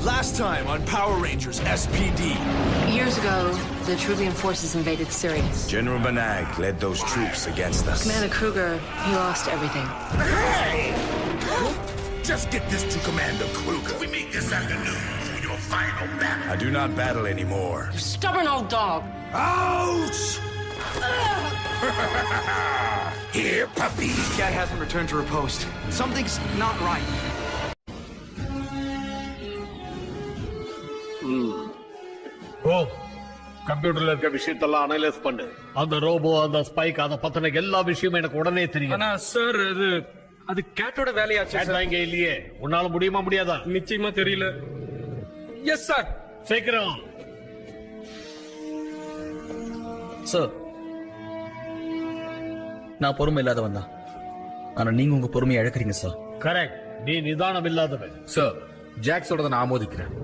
Last time on Power Rangers SPD. Years ago, the Trubian forces invaded Sirius. General Banag led those troops against us. Commander Kruger, he lost everything. Hey! Just get this to Commander Kruger. We meet this afternoon for your final battle. I do not battle anymore. You stubborn old dog. Ouch! Here, puppy. Cat hasn't returned to her post. Something's not right. கம்ப்யூட்டர்ல இருக்க விஷயத்தெல்லாம் analyse பண்ணு. அந்த robot, அந்த spike, அத பத்தின எல்லா விஷயமும் எனக்கு உடனே தெரியும். ஆனா சார் அது கேட்டோட வேலையாச்சு சார். இங்க இல்லையே. உன்னால முடியுமா முடியாதா? நிச்சயமா தெரியல. Yes sir. சீக்கிரம். சார், நான் பொறுமை இல்லாதவன் தான். ஆனா நீங்க உங்க பொறுமையை இழக்கிறீங்க சார். கரெக்ட். நீ நிதானம் இல்லாதவன். சார், ஜாக்ஸோட நான் ஆமோதிக்கிறேன்.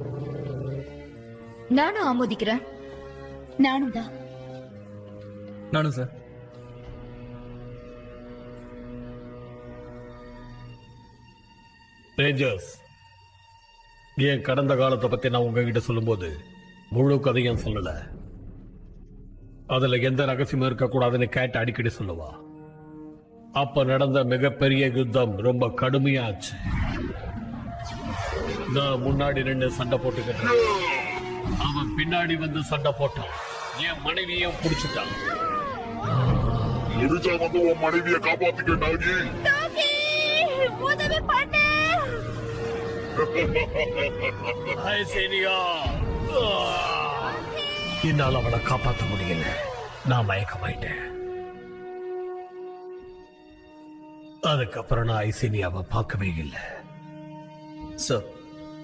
நானும் ஆமோதிக்கிறேன். நானும் தான். நானும் சார். ரேஞ்சர்ஸ், என் கடந்த காலத்தை பத்தி நான் உங்ககிட்ட சொல்லும்போது முழு கதையும் சொல்லல. அதுல எந்த ரகசியமும் இருக்கக்கூடாதுன்னு கேட்டு அடிக்கடி சொல்லுவா. அப்ப நடந்த மிகப்பெரிய யுத்தம் ரொம்ப கடுமையாச்சு. நான் முன்னாடி நின்று சண்டை போட்டுக்கிட்டு, அவன் பின்னாடி வந்து சண்டை போட்டான். என் மனைவியும் புடிச்சுட்டான். முடிச்சா வந்து உன் மனைவியை காப்பாத்திக்கிட்டாங்க. என்னால் அவளை காப்பாற்ற முடியல. நான் மயக்கமாயிட்டேன். அதுக்கப்புறம் நான் ஐசேனியாவை பார்க்கவே இல்லை. சார்,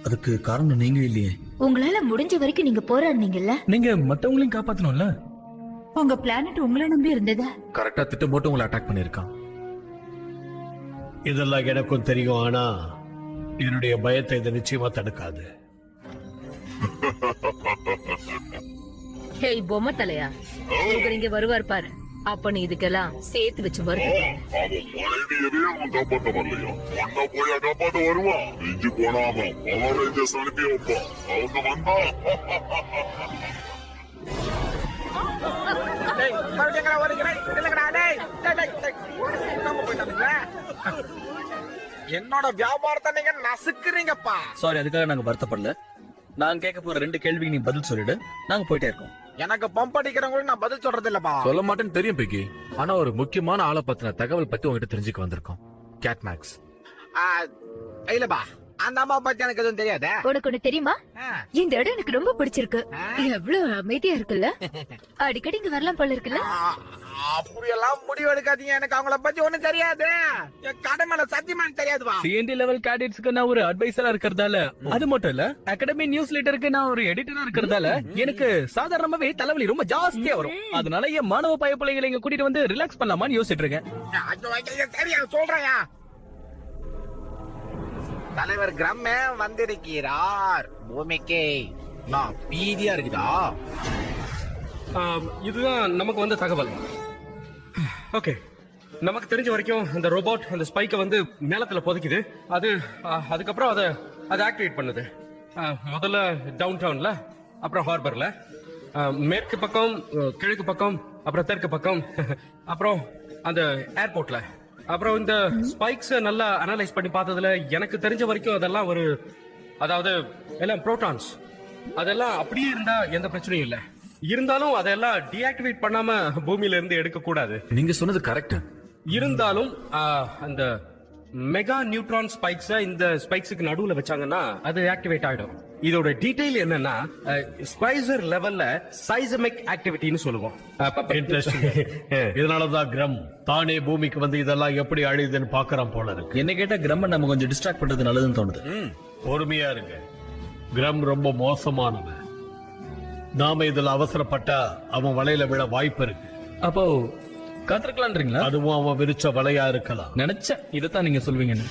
அதுக்கு காரணம் நீங்க இல்லையே. உங்களால முடிஞ்ச வரைக்கும் நீங்க போராடுனீங்கல்ல. நீங்க மத்தவங்களையும் காப்பாத்தணும்ல. உங்க பிளானட் உங்களை நம்பி இருந்ததா? கரெக்டா திட்டம் போட்டு உங்களை அட்டாக் பண்ணிருக்கான். இதெல்லாம் எனக்கும் தெரியும். ஆனா என்னுடைய பயத்தை இதை நிச்சயமா தடுக்காது. ஹேய் பொம்மை தலையா, இங்க வருவார் பாரு. அப்ப நீ இதுக்கெல்லாம் சேர்த்து வச்சு வருது. அவன் மனைவியவே அவன் காப்பாற்ற வரலையா? ஒன்னா போய் காப்பாற்ற வருவான். நெஞ்சு போனாம பவர் ரேஞ்சர்ஸ் அனுப்பி வைப்பான். அவங்க வந்தா என்னோட வியாபாரத்தை நீங்க நசுக்குறீங்கப்பா. சாரி, அதுக்காக நாங்க வருத்தப்படல. நாங்க கேட்க போற 2 கேள்விக்கு நீ பதில் சொல்லிடு. நாங்க போயிட்டே இருக்கோம். எனக்கு பம்ப் அடிக்கிறவங்களுக்கு நான் பதில் சொல்றது இல்லப்பா. சொல்ல மாட்டேன்னு தெரியும் பிக்கி. ஆனா ஒரு முக்கியமான ஆளை பத்தின தகவல் பத்தி உங்ககிட்ட தெரிஞ்சுக்க வந்திருக்கோம். கேட் மேக்ஸ். இல்லப்பா, அந்த அம்மா பத்தி எனக்கு எதுவும் தெரியாத. உனக்கு ஒண்ணு தெரியுமா? இந்த இடம் எனக்கு ரொம்ப பிடிச்சிருக்கு. எவ்வளவு அமைதியா இருக்குல்ல. அடிக்கடி இங்க வரலாம் போல இருக்குல்ல. அப்படியெல்லாம் முடிவு எடுக்காதீங்க. எனக்கு அவங்கள பத்தி ஒண்ணும் தெரியாது. என் கடமையில சத்தியமா தெரியாதுப்பா. சிஎன்டி லெவல் கேடட்ஸ்க்கு நான் ஒரு அட்வைசரா இருக்கிறதால, அது மட்டும் இல்ல அகாடமி நியூஸ் லெட்டருக்கு நான் ஒரு எடிட்டரா இருக்கிறதால எனக்கு சாதாரணமாவே தலைவலி ரொம்ப ஜாஸ்தியா வரும். அதனால என் மாணவ பய பிள்ளைங்களை இங்க கூட்டிட்டு வந்து ரிலாக்ஸ் பண்ணலாமான்னு யோசிச்சுட்டு இருக்கேன். சரியா சொல்றேன். தலைவர் கிரம்ம வந்திருக்கிறார். பூமிக்கு நான் பீதியா இருக்குதா? இதுதான் நமக்கு வந்த தகவல். ஓகே, நமக்கு தெரிஞ்ச வரைக்கும் இந்த ரோபோட் அந்த ஸ்பைக்கை வந்து மேலத்துல புதைக்குது. அதுக்கப்புறம் அதை ஆக்டிவேட் பண்ணுது. முதல்ல டவுன் டவுன்ல, அப்புறம் ஹார்பர்ல, மேற்கு பக்கம், கிழக்கு பக்கம், அப்புறம் தெற்கு பக்கம், அப்புறம் அந்த ஏர்போர்ட்ல. அப்புறம் இந்த ஸ்பைக்ஸ் நல்லா அனலைஸ் பண்ணி பார்த்ததுல எனக்கு தெரிஞ்ச வரைக்கும் அதெல்லாம் ஒரு அதாவது எல்லாம் புரோட்டான்ஸ். அதெல்லாம் அப்படியே இருந்தா எந்த பிரச்சனையும் இல்ல. இருந்தாலும் அதெல்லாம் டீஆக்டிவேட் பண்ணாம பூமியில இருந்து எடுக்க கூடாது. நீங்க சொன்னது கரெக்ட். இருந்தாலும் அந்த மெகா நியூட்ரான் ஸ்பைக்ஸ் இந்த ஸ்பைக்ஸுக்கு நடுவுல வச்சாங்கன்னா அது ஆக்டிவேட் ஆயிடும். இதோட டீடைல் என்னன்னா ஸ்பைசர் லெவல்ல சைசமிக் ஆக்டிவிட்டின்னு சொல்லுவோம். இதனாலதான் கிரம் தானே பூமிக்கு வந்து இதெல்லாம் எப்படி அழியுதுன்னு பாக்குறான் போல இருக்கு. என்ன கேட்டா கிரம்ம நம்ம கொஞ்சம் டிஸ்ட்ராக்ட் பண்றது நல்லதுன்னு தோணுது. பொறுமையா இருங்க. கிரம் ரொம்ப மோசமானவன். நாம இதுல அவசரப்பட்டா அவன் வலையில விழ வாய்ப்பு இருக்கு. அப்போ காத்திருக்கலான்றீங்களா? அதுவும் அவன் விரிச்ச வலையா இருக்கலாம். நினைச்சேன் இதைத்தான் நீங்க சொல்வீங்கன்னு.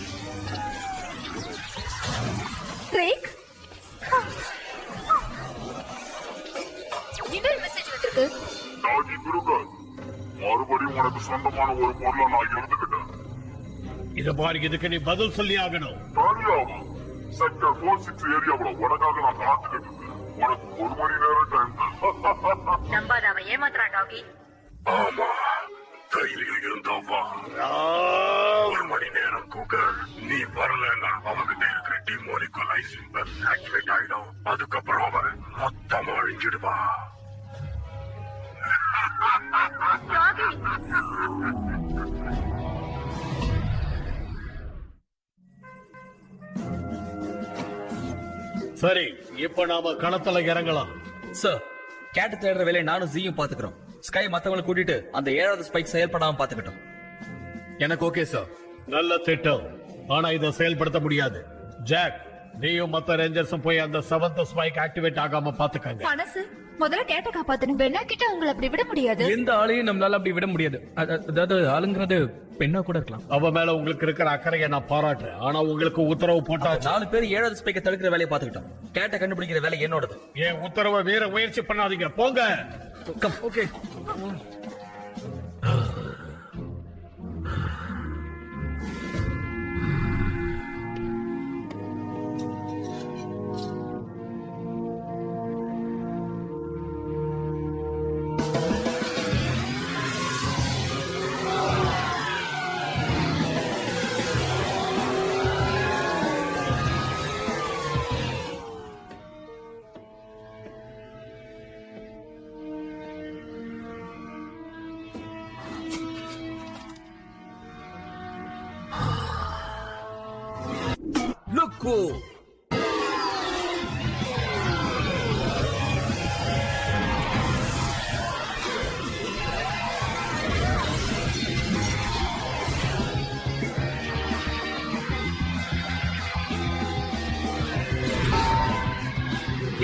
மறுபடியும் உனக்கு சொந்தமான ஒரு பொருளை நான் எடுத்துக்கிட்டேன். இத பாரு, இதுக்கு நீ பதில் சொல்லி ஆகணும். செக்டர் 46 ஏரியாவுல உனக்காக நான் காத்துக்கிட்டு இருக்கேன். உனக்கு 1 மணி நேரம் டைம். நம்பாத, அவன் ஏமாத்துறான் டாகி. ஆமா, கையில இருந்தாவா 1 மணி நேரம் கூகர். நீ வரலன்னா அவங்கிட்ட இருக்கிற டிமோனிகலைசிங் ஆக்டிவேட் ஆயிடும். அதுக்கப்புறம் அவன் மொத்தமா அழிஞ்சிடுவா. சரி, இப்ப நாம களத்துல இறங்கலாம். சார், கேட்டு தேடுற வேலையை நானும் ஜீயும் பாத்துக்கிறோம். ஸ்கை மத்தவங்களை கூட்டிட்டு அந்த 7வது ஸ்பைக் செயல்படாம பாத்துக்கிட்டோம். எனக்கு ஓகே சார். நல்ல திட்டம். ஆனா இதை செயல்படுத்த முடியாது. ஜாக், நீயும் மத்த ரேஞ்சர்ஸும் போய் அந்த 7th ஸ்பைக் ஆக்டிவேட் ஆகாம பாத்துக்கங்க. மனசு முதல்ல கேட்ட காப்பாத்தணும். பெண்ணா கிட்ட உங்களை அப்படி விட முடியாது. எந்த ஆளையும் நம்மளால அப்படி விட முடியாது. அதாவது ஆளுங்கிறது பெண்ணா கூட இருக்கலாம். அவ மேல உங்களுக்கு இருக்கிற அக்கறையை நான் பாராட்டுறேன். ஆனா உங்களுக்கு உத்தரவு போட்டா 4 பேர் 7வது ஸ்பைக்கை தடுக்கிற வேலையை பாத்துக்கிட்டோம். கேட்ட கண்டுபிடிக்கிற வேலை என்னோடது. என் உத்தரவை வேற முயற்சி பண்ணாதீங்க. போங்க. ஓகே.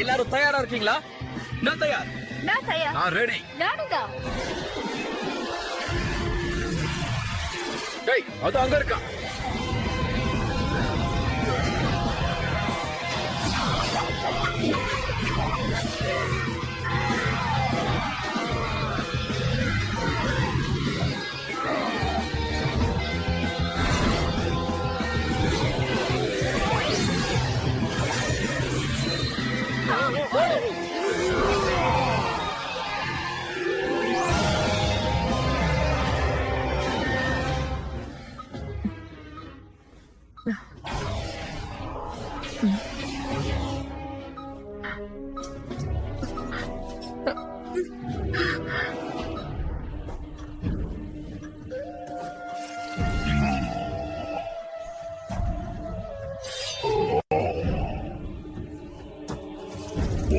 எல்லாரும் தயாரா இருக்கீங்களா? நான் தயார். நான் ரெடி. நானுதான். டேய், அது அங்க இருக்கா?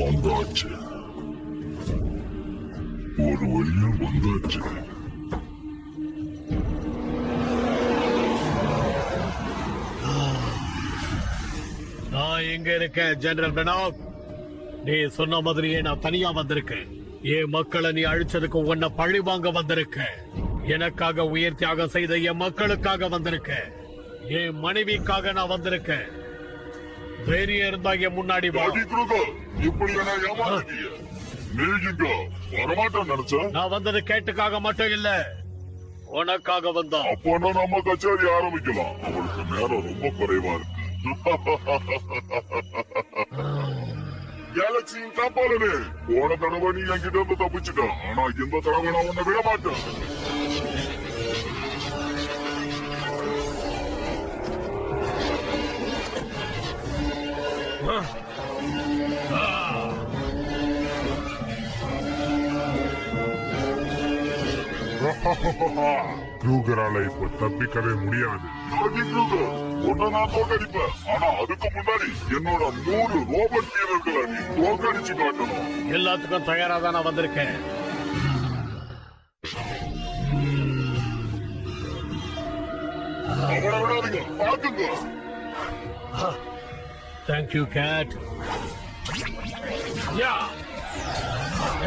வந்தாச்சு, ஒரு வழியா வந்தாச்சு. நான் எங்க இருக்கேன் ஜெனரல் பெனாக்? நீ சொன்ன மாதிரியே நான் தனியா வந்திருக்கேன். என் மக்களை நீ அழிச்சதுக்கு உன்னை பழி வாங்க வந்திருக்கேன். எனக்காக உயிர் தியாகம் செய்த என் மக்களுக்காக வந்திருக்கேன். என் மனைவிக்காக நான் வந்திருக்கேன். தைரியம் இருந்தா என் முன்னாடி வா. இப்படி ஏமாத்தீங்க. நீங்க வரமாட்டேன் நினைச்ச. நான் வந்தது கேட்டுக்காக மட்டும் இல்ல, உனக்காக வந்தா. அப்போ நம்ம கச்சேரி ஆரம்பிக்கலாம். அவளுக்கு நேரம் ரொம்ப குறைவா இருக்கு. கேலக்சியின் காப்பாளனே, போன தடவை நீ என்கிட்ட இருந்து தப்பிச்சுட்ட. ஆனா இந்த தடவை நான் உன்னை விட மாட்டேன். க்ரூகரால இப்ப தப்பிக்கவே முடியாது. உன்னை நான் தோக்கடிப்பேன். ஆனா அதுக்கு முன்னாடி என்னோட 100 ரோபோட் வீரர்களை நீ தோக்கடிச்சு காட்டணும். எல்லாத்துக்கும் தயாரா தான் நான் வந்திருக்கேன். அவரை விடாதீங்க, பாத்துங்க. Thank you Kate. Ya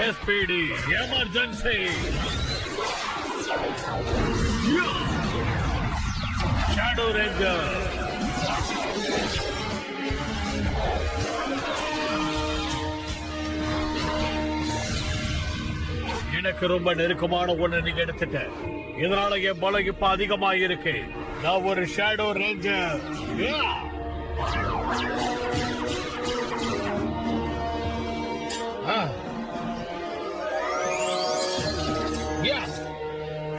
SPD emergency. Shadow ranger. எனக்கு ரொம்ப நெருக்கமான ஒண்ணு நீங்க எடுத்துட்ட. இதனால என் பலம் இப்ப அதிகமாயிருக்கு. நான் ஒரு ஷேடோ ரேஞ்சர்.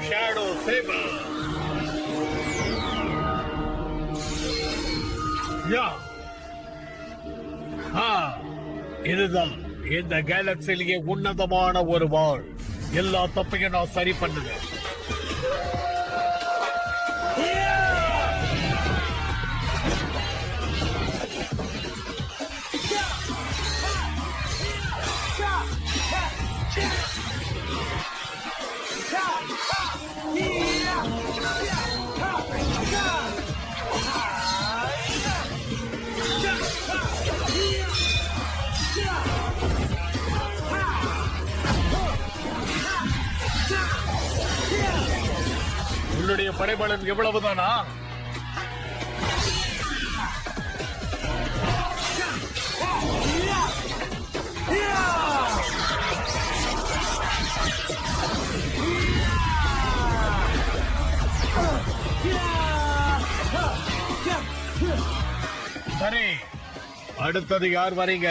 ஷேடோ சேவர். இதுதான் இந்த கேலக்சிலேயே உன்னதமான ஒரு வாள். எல்லா தப்பையும் நான் சரி பண்ணுவேன். உன்னுடைய படைபலன் எவ்வளவுதானா? சரி, அடுத்தது யார் வரீங்க?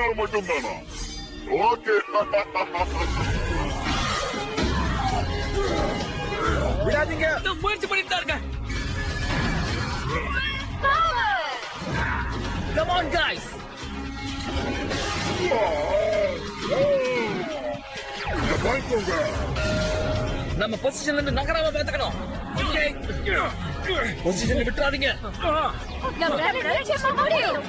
நீங்க மட்டும்தானா? ஓகே, விடாதீங்க. முயற்சி பண்ணிட்டு தான் இருக்கேன். Come on guys. நம்ம பொசிஷன்ல இருந்து நகராம பாத்துக்கணும். ஓகே, பொசிஷன் விட்டுறாதீங்க. நம்மளால நிச்சயமா முடியும்.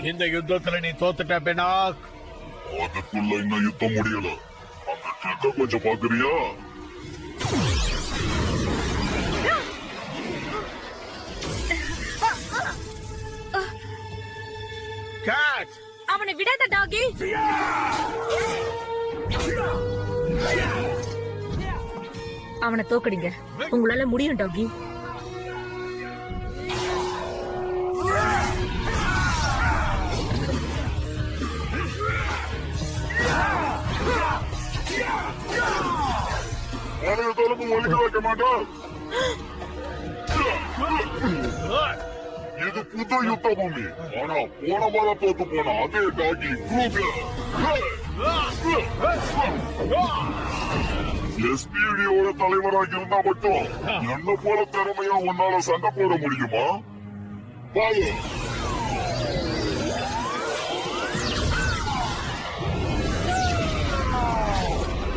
இந்த யுத்தத்துல நீ தோத்துட்ட பெனாக். அதுக்குள்ள இன்னும் யுத்தம் முடியல. அந்த கொஞ்சம் பாக்குறியா? கேட், அவனை விடாத டாகி. அவனை தோக்கடிங்க. உங்களால முடியும் டாகி. ஒழிக்க வைக்க மாட்டோம். இது புது யுத்த பூமி. ஆனா போன முறை தோத்து போன அதே டாகி எஸ்பிடியோட தலைவராக இருந்தா மட்டும் என்ன போல திறமையா உன்னால சண்டை போட முடியுமா? பாரு,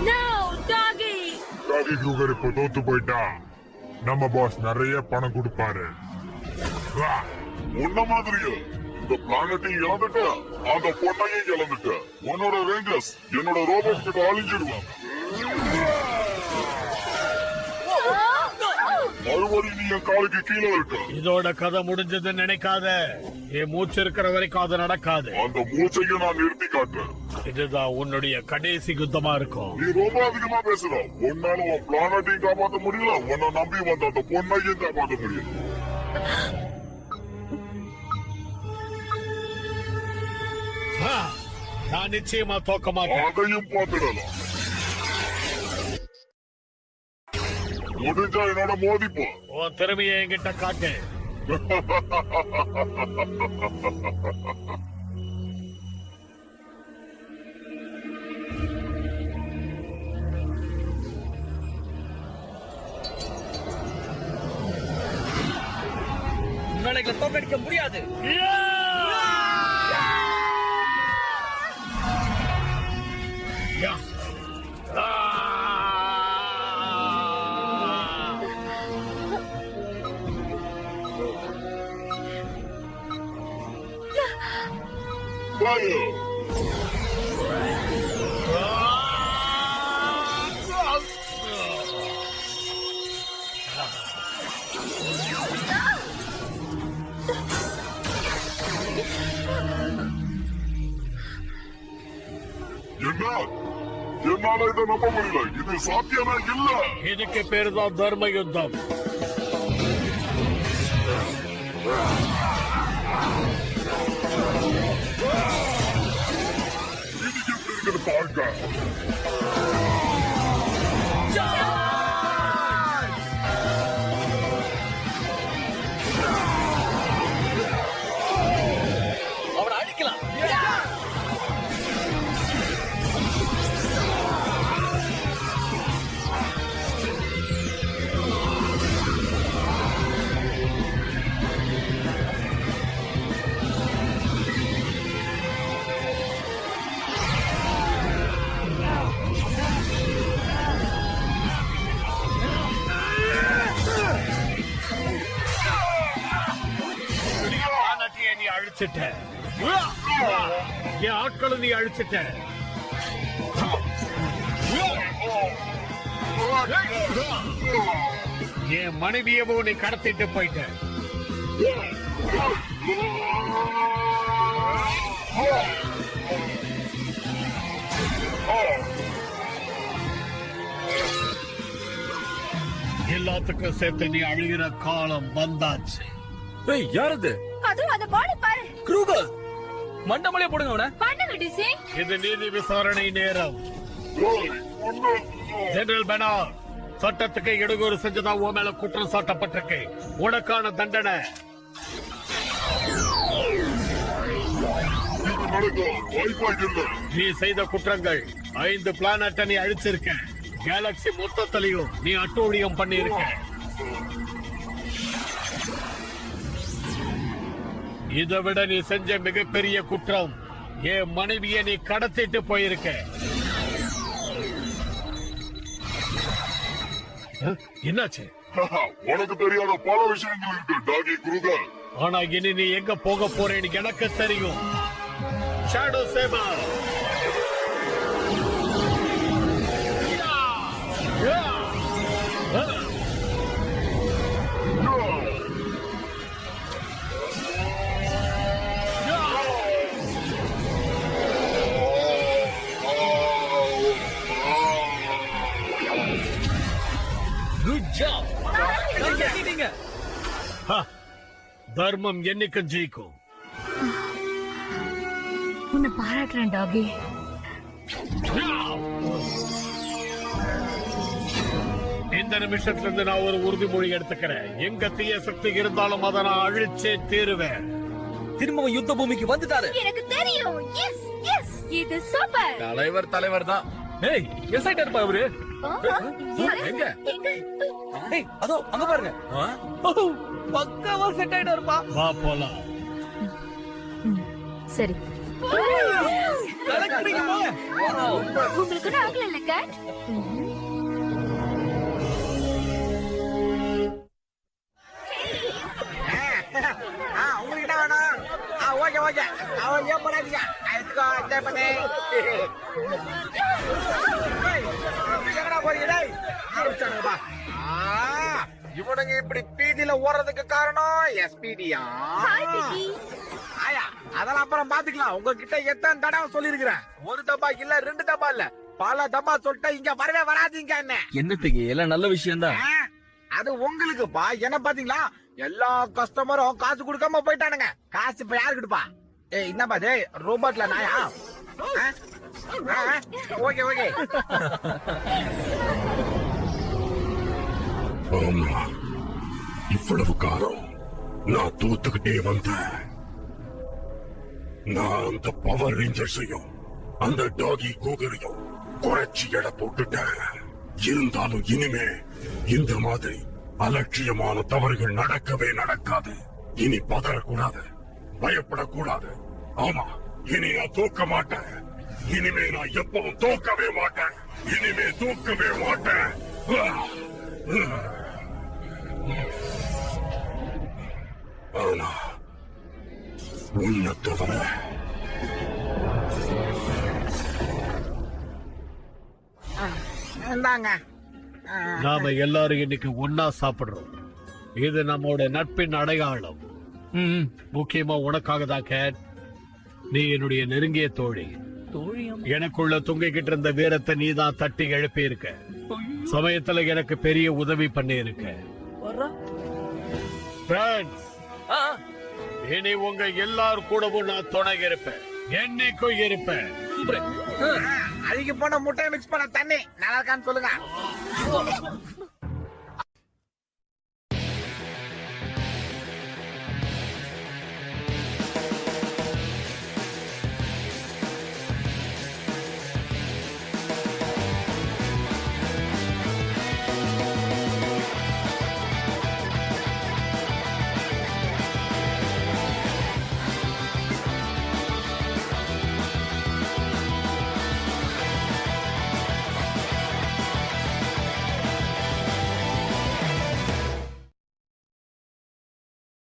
No, doggy. டாகி க்ரூகர் இப்ப தோத்து போயிட்டா நம்ம பாஸ் நிறைய பணம் கொடுப்பாரு. உன்ன மாதிரியே இந்த பிளானட்டையும் இழந்துட்ட, அந்த பொண்ணையும் இழந்துட்ட. உன்னோட ரேஞ்சர்ஸ் என்னோட ரோபோட் கிட்ட அழிஞ்சிடுவாங்க. மறுபடியும் நீ என் காலுக்கு கீழே இருக்க. இதோட கதை முடிஞ்சதுன்னு நினைக்காத. என் மூச்சு இருக்கிற வரைக்கும் அது நடக்காது. அந்த மூச்சையும் நான் நிறுத்தி காட்டுறேன். இதுதான் உன்னுடைய கடைசி யுத்தமா இருக்கும். நீ ரொம்ப அதிகமா பேசுற. உன்னால உன் பிளானட்டையும் காப்பாற்ற முடியல, உன்னை நம்பி வந்த அந்த பொண்ணையும் காப்பாற்ற முடியல. நான் நிச்சயமா தோக்க மாட்டேன். அதையும் பார்த்துடலாம். முடிஞ்சா என்னோட மோதிப்போ. உன் திறமையை என்கிட்ட காட்டு. உங்களை தோக்கடிக்க முடியாது. என்னால இதை நம்ப முடியல. இது சாத்தியமே இல்ல. இதுக்கு பேருதான் தர்ம யுத்தம். இதுக்கு எப்படி இருக்குது பார்க்க. அவனை அழிக்கலாம். நீ அழிச்சிட்ட. என் ஆட்களை நீ அழிச்சிட்ட. என் மனைவியவோ நீ கடத்திட்டு போயிட்ட. எல்லாத்துக்கும் சேர்த்து நீ அழுகிற காலம் வந்தாச்சு. யாரது? அதுவும் அந்த பாடி பாரு. க்ரூகர் மண்டமலைய போடுங்க அவனை. பண்ணுங்க டிசி. இது நீதி விசாரணை நேரம். ஜெனரல் பெனார், சட்டத்துக்கு இடையூறு செஞ்சதா உன் மேல குற்றம் சாட்டப்பட்டிருக்கு. உனக்கான தண்டனை. நீ செய்த குற்றங்கள் 5 பிளானட்டை நீ அழிச்சிருக்க. கேலக்சி மொத்தத்திலையும் நீ அட்டூழியம் பண்ணியிருக்க. இதை விட நீ செஞ்ச மிகப்பெரிய குற்றம், என் மனைவியை நீ கடத்திட்டு போயிருக்க. என்னாச்சு? உனக்கு தெரியாத பல விஷயங்கள் இருக்கு டாகி க்ரூகர். ஆனா இனி நீ எங்க போக போறேன்னு எனக்கு தெரியும். Shadow sabre. Good job. தர்மம் என்னைக்கும் ஜெயிக்கும். உன்னை பாராட்டுறேன் டாகி. இந்த நிமிஷத்துல இருந்து நான் ஒரு உறுதிமொழி எடுத்துக்கிறேன். எங்க தீய சக்தி இருந்தாலும் அதை நான் அழிச்சே தீருவேன். திரும்பவும் யுத்த பூமிக்கு வந்துட்டாரு. எனக்கு தெரியும். எஸ் எஸ், இது சூப்பர். தலைவர் தான். ஏய், எஸ் ஆயிட்டாரு பா அவரு. எங்க? ஏய், அதோ அங்க பாருங்க. பக்காவா செட் ஆயிட்டாருப்பா. வா போலாம். சரி. கலக்குறீங்க போங்க. உங்களுக்கு ஆகல இல்ல கேட்? இவனுங்க இப்படி பீதியில ஓடுறதுக்கு காரணம் எஸ்பிடியா? ஆயா அதெல்லாம் அப்புறம் பாத்துக்கலாம். உங்ககிட்ட எத்தனை தடவை சொல்லிருக்கிறேன், ஒரு தப்பா இல்ல 2 தப்பா இல்ல, பல தப்பா சொல்லிட்டு இங்க வரவே வராதீங்க. என்னத்துக்கு எல்லாம் நல்ல விஷயம் தான். அது உங்களுக்குப்பா. என்ன பாத்தீங்களா, எல்லா கஸ்டமரும் காசு கொடுக்காம போயிட்டானுங்க. காசு இப்ப யாருக்குப்பா? ஏய் என்னப்பா இது ரோபோட்ல நாயா? Okay okay. ஆமா, இவ்வளவு காலம் நான் தோத்துக்கிட்டே வந்தேன். நான் அந்த பவர் ரேஞ்சர்ஸையும் அந்த டாகி கூகரையும் குறைச்சி எடை போட்டுட்டேன். இருந்தாலும் இனிமே இந்த மாதிரி அலட்சியமான தவறுகள் நடக்கவே நடக்காது. இனி பதறக்கூடாது, பயப்படக்கூடாது. ஆமா, இனி நான் தோக்க மாட்டேன். இனிமே நான் எப்பவும் தோக்கவே மாட்டேன். இனிமே தோக்கவே மாட்டேன். ஆனா உன்னை தவிர இந்தாங்க. நாம எல்லாரும் இன்னைக்கு ஒன்னா சாப்பிடுறோம். இது நம்மோட நட்பின் அடையாளம். முக்கியமா உனக்காக தான் கேட். நீ என்னுடைய நெருங்கிய தோழி. எனக்குள்ள தொங்கிக்கிட்டு இருந்த வீரத்தை நீ தான் தட்டி எழுப்பி இருக்க. சமயத்துல எனக்கு பெரிய உதவி பண்ணி இருக்க. இனி உங்க எல்லாரும் கூடவும் நான் துணை இருப்பேன், என்னைக்கும் இருப்பேன். அழுகி போன முட்டையை மிக்ஸ் பண்ண தண்ணி நல்லா இருக்கான்னு சொல்லுங்க.